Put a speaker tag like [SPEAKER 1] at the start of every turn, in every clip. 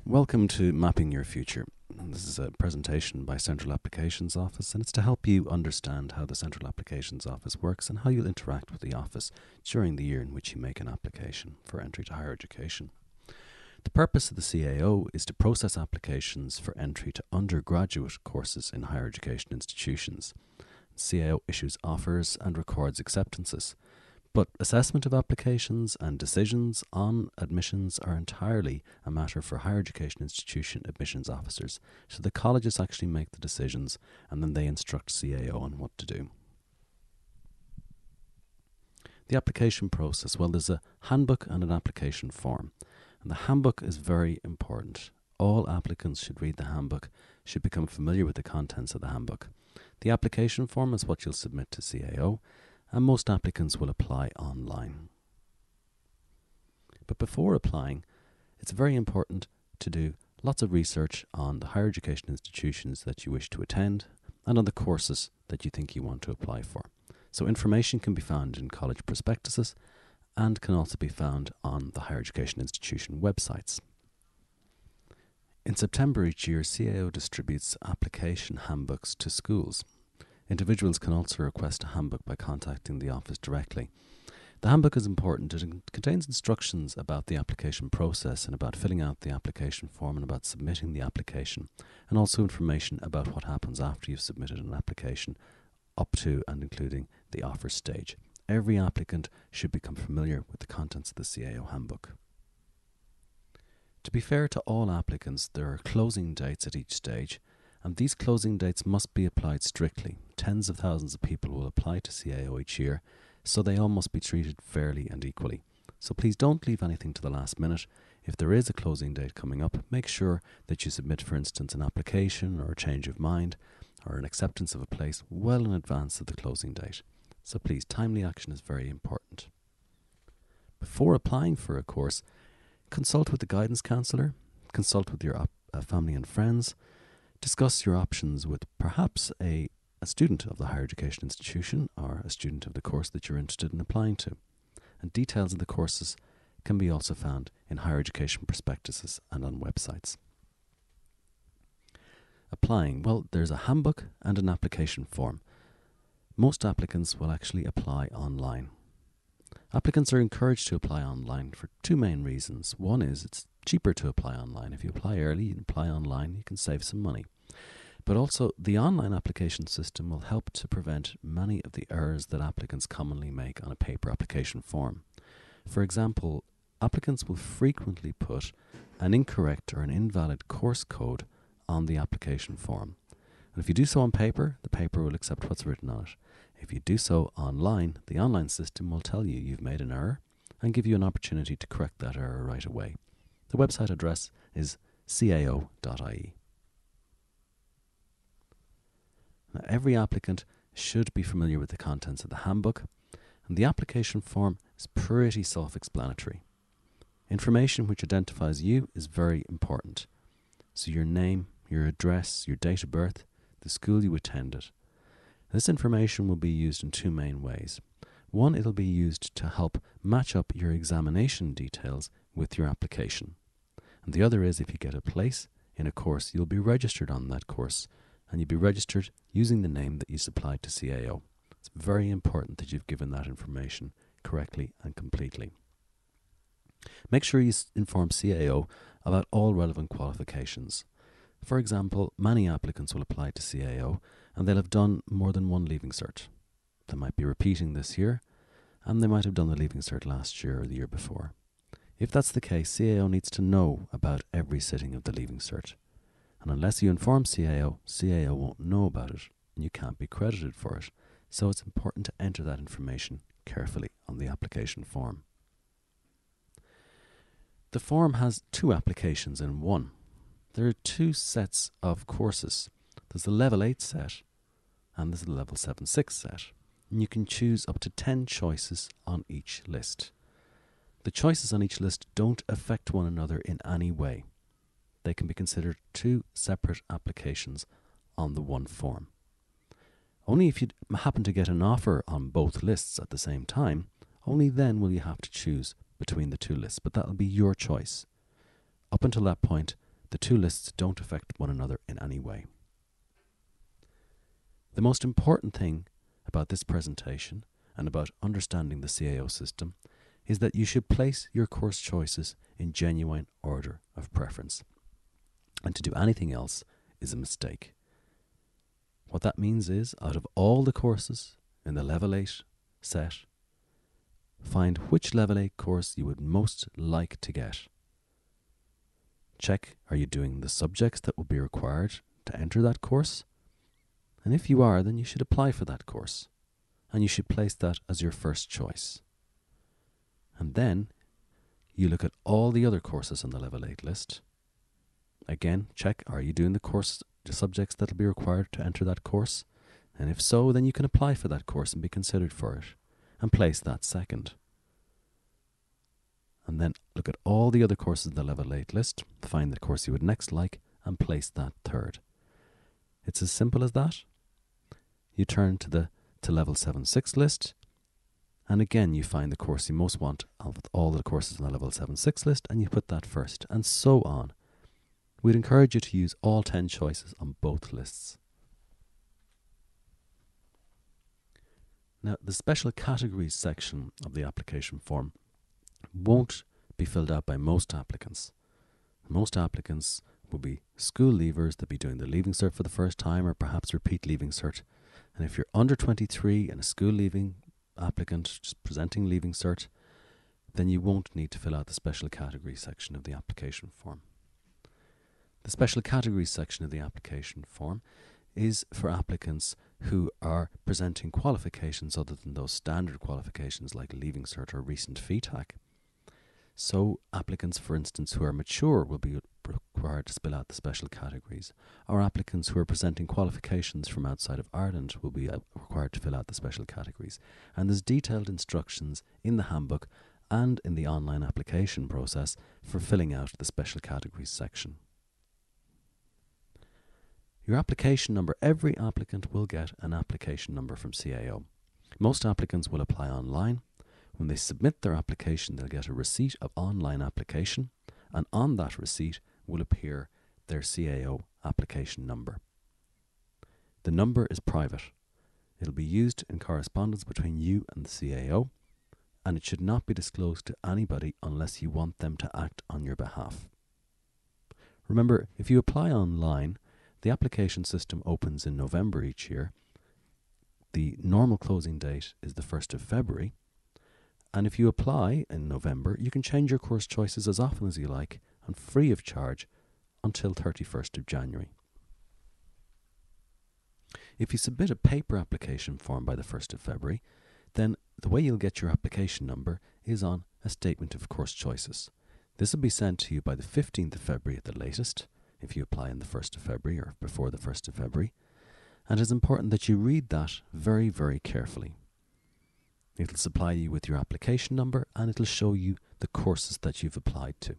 [SPEAKER 1] Welcome to Mapping Your Future. This is a presentation by Central Applications Office, and it's to help you understand how the Central Applications Office works and how you'll interact with the office during the year in which you make an application for entry to higher education. The purpose of the CAO is to process applications for entry to undergraduate courses in higher education institutions. CAO issues offers and records acceptances. But assessment of applications and decisions on admissions are entirely a matter for higher education institution admissions officers. So the colleges actually make the decisions and then they instruct CAO on what to do. The application process, well, there's a handbook and an application form. And the handbook is very important. All applicants should read the handbook, should become familiar with the contents of the handbook. The application form is what you'll submit to CAO, and most applicants will apply online. But before applying, it's very important to do lots of research on the higher education institutions that you wish to attend and on the courses that you think you want to apply for. So information can be found in college prospectuses and can also be found on the higher education institution websites. In September each year, CAO distributes application handbooks to schools. Individuals can also request a handbook by contacting the office directly. The handbook is important. It contains instructions about the application process and about filling out the application form and about submitting the application, and also information about what happens after you've submitted an application up to and including the offer stage. Every applicant should become familiar with the contents of the CAO handbook. To be fair to all applicants, there are closing dates at each stage, and these closing dates must be applied strictly. Tens of thousands of people will apply to CAO each year, so they all must be treated fairly and equally. So please don't leave anything to the last minute. If there is a closing date coming up, make sure that you submit, for instance, an application or a change of mind or an acceptance of a place well in advance of the closing date. So please, timely action is very important. Before applying for a course, consult with the guidance counsellor, consult with your family and friends, discuss your options with perhaps a student of the higher education institution or a student of the course that you're interested in applying to. And details of the courses can be also found in higher education prospectuses and on websites. Applying, well, there's a handbook and an application form. Most applicants will actually apply online. Applicants are encouraged to apply online for two main reasons. One is it's cheaper to apply online. If you apply early and apply online, you can save some money. But also, the online application system will help to prevent many of the errors that applicants commonly make on a paper application form. For example, applicants will frequently put an incorrect or an invalid course code on the application form. And if you do so on paper, the paper will accept what's written on it. If you do so online, the online system will tell you you've made an error and give you an opportunity to correct that error right away. The website address is cao.ie. Now, every applicant should be familiar with the contents of the handbook, and the application form is pretty self-explanatory. Information which identifies you is very important. So your name, your address, your date of birth, the school you attended. This information will be used in two main ways. One, it'll be used to help match up your examination details with your application. And the other is if you get a place in a course, you'll be registered on that course, and you'll be registered using the name that you supplied to CAO. It's very important that you've given that information correctly and completely. Make sure you inform CAO about all relevant qualifications. For example, many applicants will apply to CAO and they'll have done more than one Leaving Cert. They might be repeating this year, and they might have done the Leaving Cert last year or the year before. If that's the case, CAO needs to know about every sitting of the Leaving Cert. And unless you inform CAO, CAO won't know about it, and you can't be credited for it. So it's important to enter that information carefully on the application form. The form has two applications in one. There are two sets of courses. There's the Level 8 set and there's the Level 7-6 set. And you can choose up to 10 choices on each list. The choices on each list don't affect one another in any way. They can be considered two separate applications on the one form. Only if you happen to get an offer on both lists at the same time, only then will you have to choose between the two lists, but that'll be your choice. Up until that point, the two lists don't affect one another in any way. The most important thing about this presentation and about understanding the CAO system is that you should place your course choices in genuine order of preference. And to do anything else is a mistake. What that means is, out of all the courses in the Level 8 set, find which Level 8 course you would most like to get. Check, are you doing the subjects that will be required to enter that course? And if you are, then you should apply for that course. And you should place that as your first choice. And then you look at all the other courses on the Level 8 list. Again, check, are you doing the subjects that will be required to enter that course? And if so, then you can apply for that course and be considered for it, and place that second. And then look at all the other courses in the Level 8 list, find the course you would next like, and place that third. It's as simple as that. You turn to Level 7/6 list, and again you find the course you most want of all the courses in the Level 7/6 list, and you put that first, and so on. We'd encourage you to use all 10 choices on both lists. Now, the special categories section of the application form won't be filled out by most applicants. Most applicants will be school leavers that be doing the Leaving Cert for the first time, or perhaps repeat Leaving Cert. And if you're under 23 and a school leaving applicant just presenting Leaving Cert, then you won't need to fill out the special categories section of the application form. The special categories section of the application form is for applicants who are presenting qualifications other than those standard qualifications like Leaving Cert or recent FETAC. So applicants, for instance, who are mature will be required to fill out the special categories, or applicants who are presenting qualifications from outside of Ireland will be required to fill out the special categories. And there's detailed instructions in the handbook and in the online application process for filling out the special categories section. Your application number, every applicant will get an application number from CAO. Most applicants will apply online. When they submit their application, they'll get a receipt of online application, and on that receipt will appear their CAO application number. The number is private. It'll be used in correspondence between you and the CAO, and it should not be disclosed to anybody unless you want them to act on your behalf. Remember, if you apply online, the application system opens in November each year. The normal closing date is the 1st of February. And if you apply in November, you can change your course choices as often as you like and free of charge until 31st of January. If you submit a paper application form by the 1st of February, then the way you'll get your application number is on a statement of course choices. This will be sent to you by the 15th of February at the latest, if you apply on the 1st of February or before the 1st of February. And it's important that you read that very, very carefully. It'll supply you with your application number, and it'll show you the courses that you've applied to.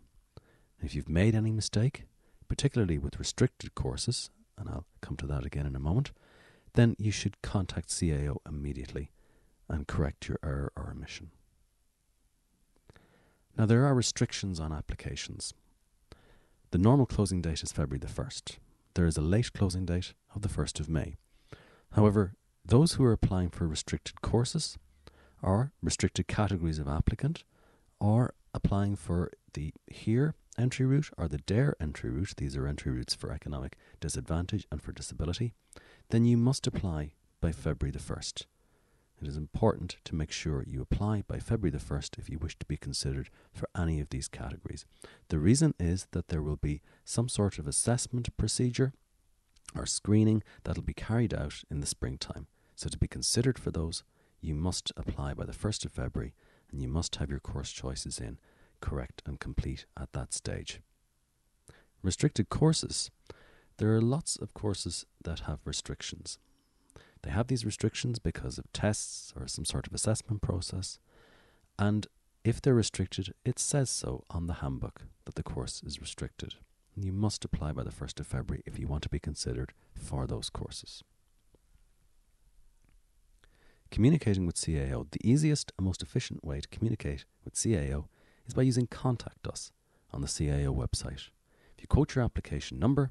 [SPEAKER 1] If you've made any mistake, particularly with restricted courses, and I'll come to that again in a moment, then you should contact CAO immediately and correct your error or omission. Now, there are restrictions on applications. The normal closing date is February the 1st. There is a late closing date of the 1st of May. However, those who are applying for restricted courses or restricted categories of applicant, or applying for the HERE entry route or the DARE entry route, these are entry routes for economic disadvantage and for disability, then you must apply by February the 1st. It is important to make sure you apply by February the 1st if you wish to be considered for any of these categories. The reason is that there will be some sort of assessment procedure or screening that will be carried out in the springtime. So to be considered for those, you must apply by the 1st of February, and you must have your course choices in correct and complete at that stage. Restricted courses. There are lots of courses that have restrictions. They have these restrictions because of tests or some sort of assessment process, and if they're restricted, it says so on the handbook that the course is restricted. You must apply by the 1st of February if you want to be considered for those courses. Communicating with CAO. The easiest and most efficient way to communicate with CAO is by using Contact Us on the CAO website. If you quote your application number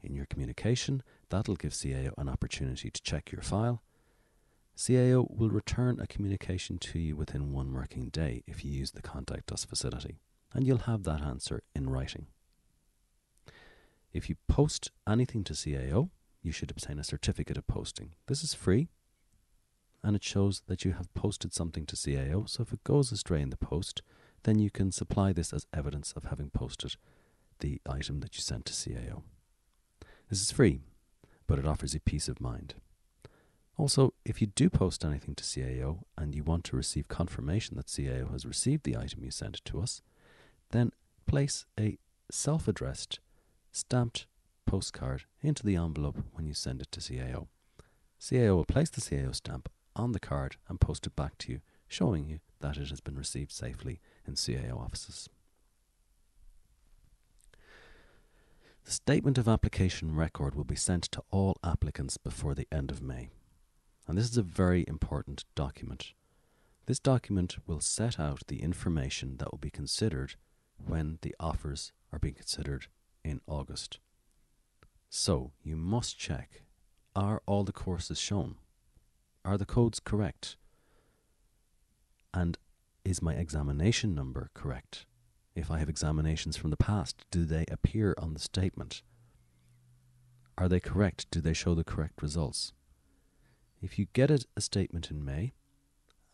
[SPEAKER 1] in your communication, that'll give CAO an opportunity to check your file. CAO will return a communication to you within 1 working day if you use the Contact Us facility, and you'll have that answer in writing. If you post anything to CAO, you should obtain a certificate of posting. This is free, and it shows that you have posted something to CAO, so if it goes astray in the post, then you can supply this as evidence of having posted the item that you sent to CAO. This is free, but it offers you peace of mind. Also, if you do post anything to CAO and you want to receive confirmation that CAO has received the item you sent to us, then place a self-addressed, stamped postcard into the envelope when you send it to CAO. CAO will place the CAO stamp on the card and post it back to you, showing you that it has been received safely in CAO offices. The Statement of Application record will be sent to all applicants before the end of May. And this is a very important document. This document will set out the information that will be considered when the offers are being considered in August. So you must check, are all the courses shown? Are the codes correct? And is my examination number correct? If I have examinations from the past, do they appear on the statement? Are they correct? Do they show the correct results? If you get a statement in May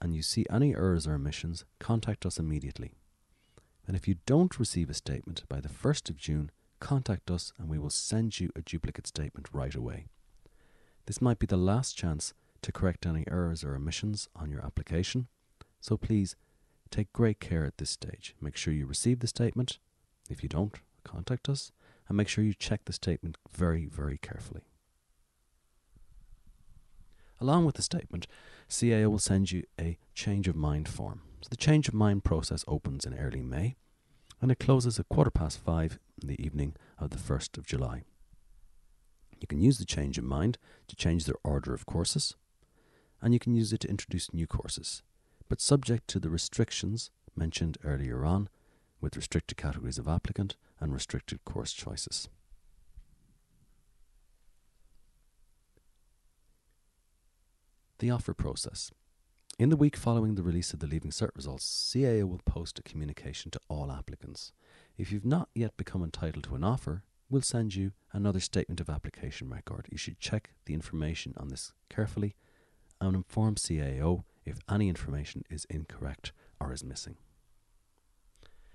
[SPEAKER 1] and you see any errors or omissions, contact us immediately. And if you don't receive a statement by the 1st of June, contact us and we will send you a duplicate statement right away. This might be the last chance to correct any errors or omissions on your application, so please take great care at this stage. Make sure you receive the statement. If you don't, contact us, and make sure you check the statement very, very carefully. Along with the statement, CAO will send you a change of mind form. So the change of mind process opens in early May, and it closes at 5:15 in the evening of the 1st of July. You can use the change of mind to change their order of courses, and you can use it to introduce new courses, but subject to the restrictions mentioned earlier on, with restricted categories of applicant and restricted course choices. The offer process. In the week following the release of the Leaving Cert results, CAO will post a communication to all applicants. If you've not yet become entitled to an offer, we'll send you another Statement of Application record. You should check the information on this carefully and inform CAO if any information is incorrect or is missing.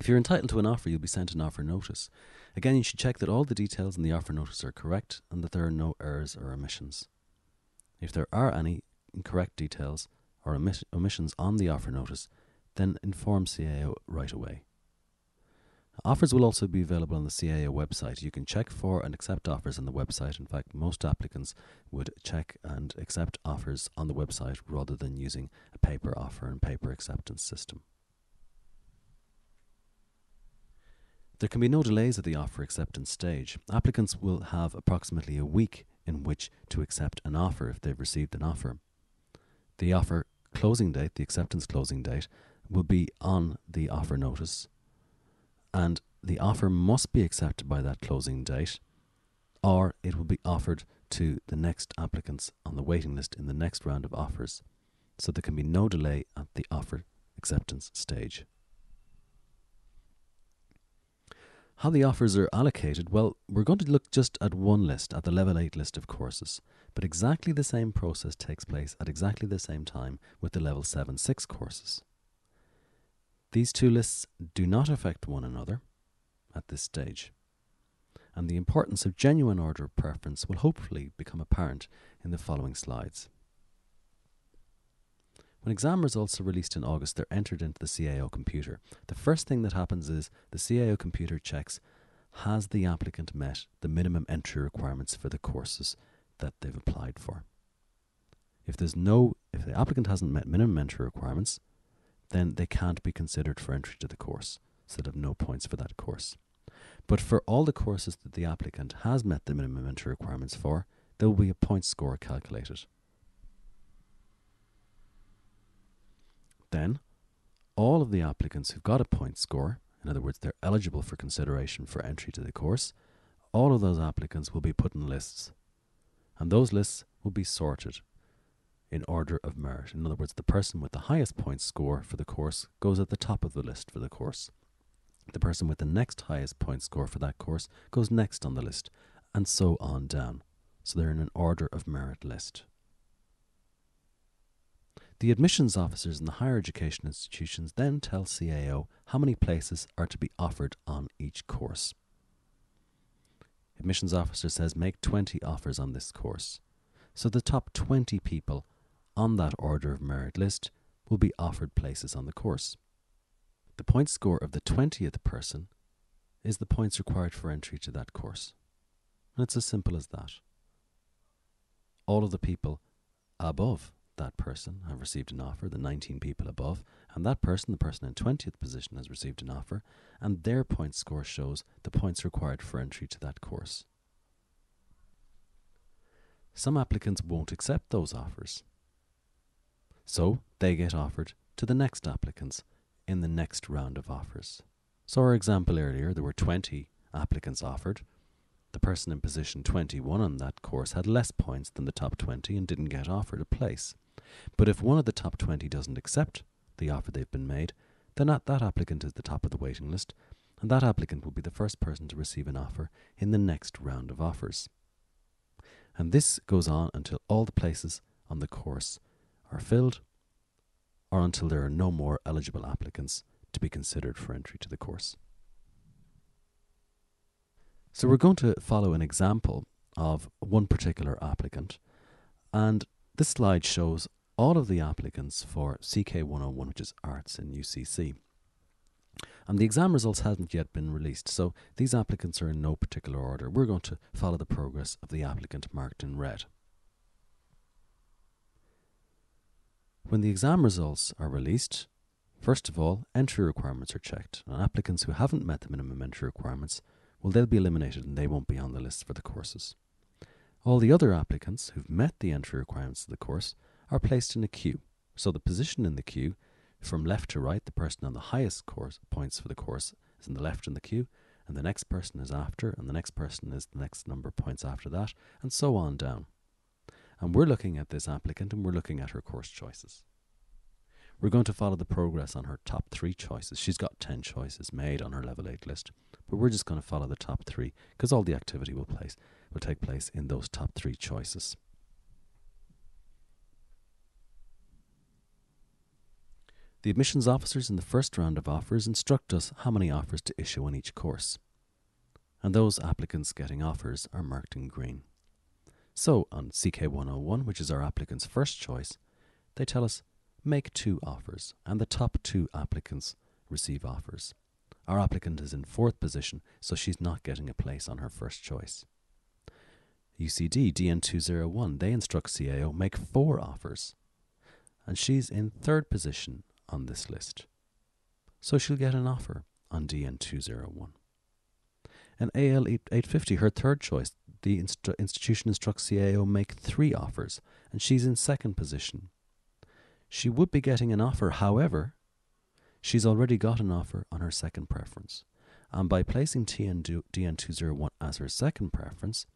[SPEAKER 1] If you're entitled to an offer, you'll be sent an offer notice. Again, you should check that all the details in the offer notice are correct and that there are no errors or omissions. If there are any incorrect details or omissions on the offer notice, then inform CAO right away. Offers will also be available on the CAO website. You can check for and accept offers on the website. In fact, most applicants would check and accept offers on the website rather than using a paper offer and paper acceptance system. There can be no delays at the offer acceptance stage. Applicants will have approximately a week in which to accept an offer if they've received an offer. The offer closing date, the acceptance closing date, will be on the offer notice, and the offer must be accepted by that closing date, or it will be offered to the next applicants on the waiting list in the next round of offers. So there can be no delay at the offer acceptance stage. How the offers are allocated? Well, we're going to look just at one list, at the Level 8 list of courses, but exactly the same process takes place at exactly the same time with the Level 7/6 courses. These two lists do not affect one another at this stage, and the importance of genuine order of preference will hopefully become apparent in the following slides. When exam results are released in August, they're entered into the CAO computer. The first thing that happens is the CAO computer checks, has the applicant met the minimum entry requirements for the courses that they've applied for. If the applicant hasn't met minimum entry requirements, then they can't be considered for entry to the course, so they have no points for that course. But for all the courses that the applicant has met the minimum entry requirements for, there will be a point score calculated. Then, all of the applicants who've got a point score in other words, they're eligible for consideration for entry to the course, all of those applicants will be put in lists. And those lists will be sorted in order of merit. In other words, the person with the highest point score for the course goes at the top of the list for the course. The person with the next highest point score for that course goes next on the list, and so on down. So they're in an order of merit list. The admissions officers in the higher education institutions then tell CAO how many places are to be offered on each course. Admissions officer says make 20 offers on this course. So the top 20 people on that order of merit list will be offered places on the course. The point score of the 20th person is the points required for entry to that course. And it's as simple as that. All of the people above that person have received an offer, the 19 people above, and that person, the person in 20th position, has received an offer, and their point score shows the points required for entry to that course. Some applicants won't accept those offers, so they get offered to the next applicants in the next round of offers. So our example earlier, there were 20 applicants offered. The person in position 21 on that course had less points than the top 20 and didn't get offered a place. But if one of the top 20 doesn't accept the offer they've been made, then that applicant is the top of the waiting list, and that applicant will be the first person to receive an offer in the next round of offers. And this goes on until all the places on the course are filled, or until there are no more eligible applicants to be considered for entry to the course. So we're going to follow an example of one particular applicant, and this slide shows all of the applicants for CK 101, which is Arts in UCC. And the exam results haven't yet been released, so these applicants are in no particular order. We're going to follow the progress of the applicant marked in red. When the exam results are released, first of all, entry requirements are checked, and applicants who haven't met the minimum entry requirements, well, they'll be eliminated and they won't be on the list for the courses. All the other applicants who've met the entry requirements of the course are placed in a queue. So the position in the queue, from left to right, the person on the highest points for the course is in the left in the queue, and the next person is after, and the next person is the next number of points after that, and so on down. And we're looking at this applicant and we're looking at her course choices. We're going to follow the progress on her top 3 choices. She's got 10 choices made on her level 8 list, but we're just going to follow the top 3 because all the activity will take place in those top 3 choices. The admissions officers in the first round of offers instruct us how many offers to issue on each course, and those applicants getting offers are marked in green. So on CK 101, which is our applicant's first choice, they tell us make 2 offers, and the top 2 applicants receive offers. Our applicant is in 4th position, so she's not getting a place on her first choice. UCD DN201, they instruct CAO make 4 offers, and she's in 3rd position on this list, so she'll get an offer on DN201. And AL 850, her 3rd choice, the institution instructs CAO make 3 offers, and she's in 2nd position. She would be getting an offer, however, she's already got an offer on her 2nd preference. And by placing DN201 as her 2nd preference,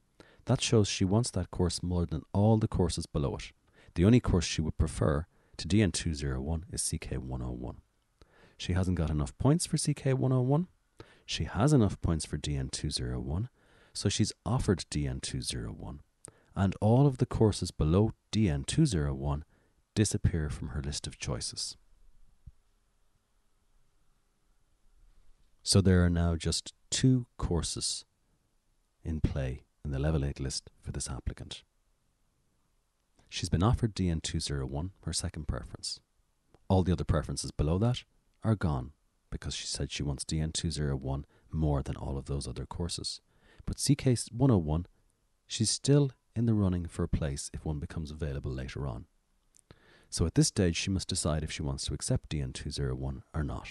[SPEAKER 1] that shows she wants that course more than all the courses below it. The only course she would prefer to DN201 is CK101. She hasn't got enough points for CK101. She has enough points for DN201, so she's offered DN201. And all of the courses below DN201 disappear from her list of choices. So there are now just 2 courses in play in the level 8 list for this applicant. She's been offered DN201, her 2nd preference. All the other preferences below that are gone because she said she wants DN201 more than all of those other courses. But CK101, she's still in the running for a place if one becomes available later on. So at this stage, she must decide if she wants to accept DN201 or not.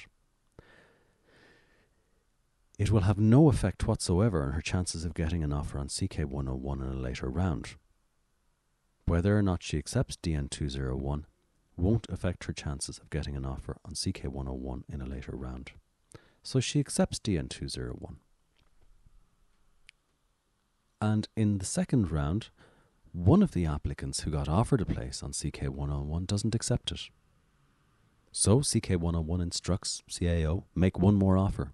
[SPEAKER 1] It will have no effect whatsoever on her chances of getting an offer on CK101 in a later round. Whether or not she accepts DN201 won't affect her chances of getting an offer on CK101 in a later round. So she accepts DN201. And in the second round, one of the applicants who got offered a place on CK101 doesn't accept it. So CK101 instructs CAO, make one more offer.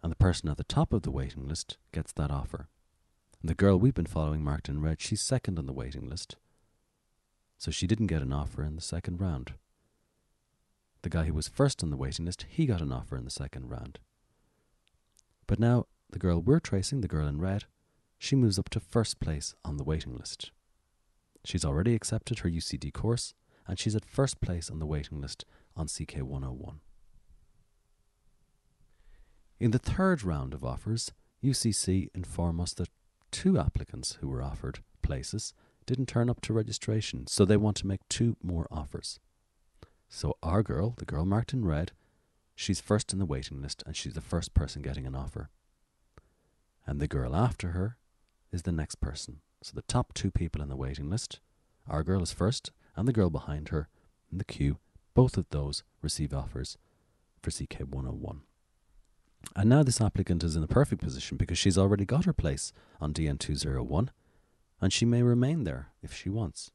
[SPEAKER 1] And the person at the top of the waiting list gets that offer. And the girl we've been following marked in red, she's second on the waiting list. So she didn't get an offer in the second round. The guy who was first on the waiting list, he got an offer in the second round. But now, the girl we're tracing, the girl in red, she moves up to first place on the waiting list. She's already accepted her UCD course, and she's at first place on the waiting list on CK101. In the third round of offers, UCC inform us that 2 applicants who were offered places didn't turn up to registration, so they want to make 2 more offers. So our girl, the girl marked in red, she's first in the waiting list and she's the first person getting an offer. And the girl after her is the next person. So the top 2 people in the waiting list, our girl is first and the girl behind her in the queue, both of those receive offers for CK101. And now this applicant is in a perfect position because she's already got her place on DN201 and she may remain there if she wants.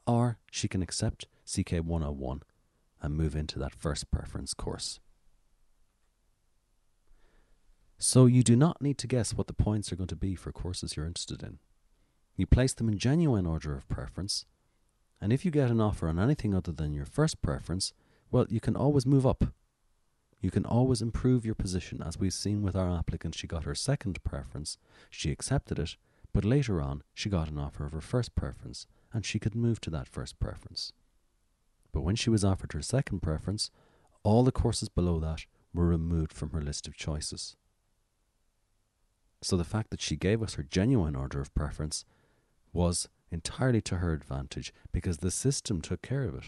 [SPEAKER 1] Or she can accept CK101 and move into that first preference course. So you do not need to guess what the points are going to be for courses you're interested in. You place them in genuine order of preference, and if you get an offer on anything other than your first preference, well, you can always move up. You can always improve your position, as we've seen with our applicant. She got her second preference, she accepted it, but later on she got an offer of her first preference, and she could move to that first preference. But when she was offered her second preference, all the courses below that were removed from her list of choices. So the fact that she gave us her genuine order of preference was entirely to her advantage because the system took care of it.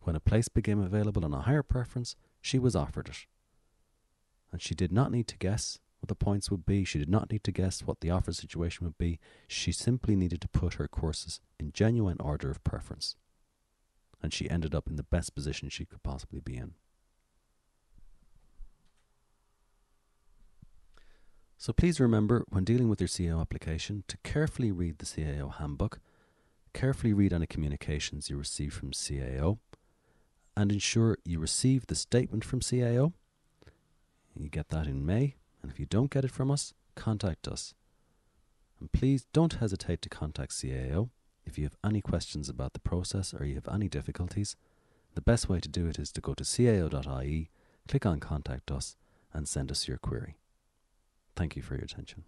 [SPEAKER 1] When a place became available on a higher preference, she was offered it. And she did not need to guess what the points would be. She did not need to guess what the offer situation would be. She simply needed to put her courses in genuine order of preference. And she ended up in the best position she could possibly be in. So please remember, when dealing with your CAO application, to carefully read the CAO handbook, carefully read any communications you receive from CAO, and ensure you receive the statement from CAO. You get that in May, and if you don't get it from us, contact us. And please don't hesitate to contact CAO if you have any questions about the process or you have any difficulties. The best way to do it is to go to cao.ie, click on Contact Us, and send us your query. Thank you for your attention.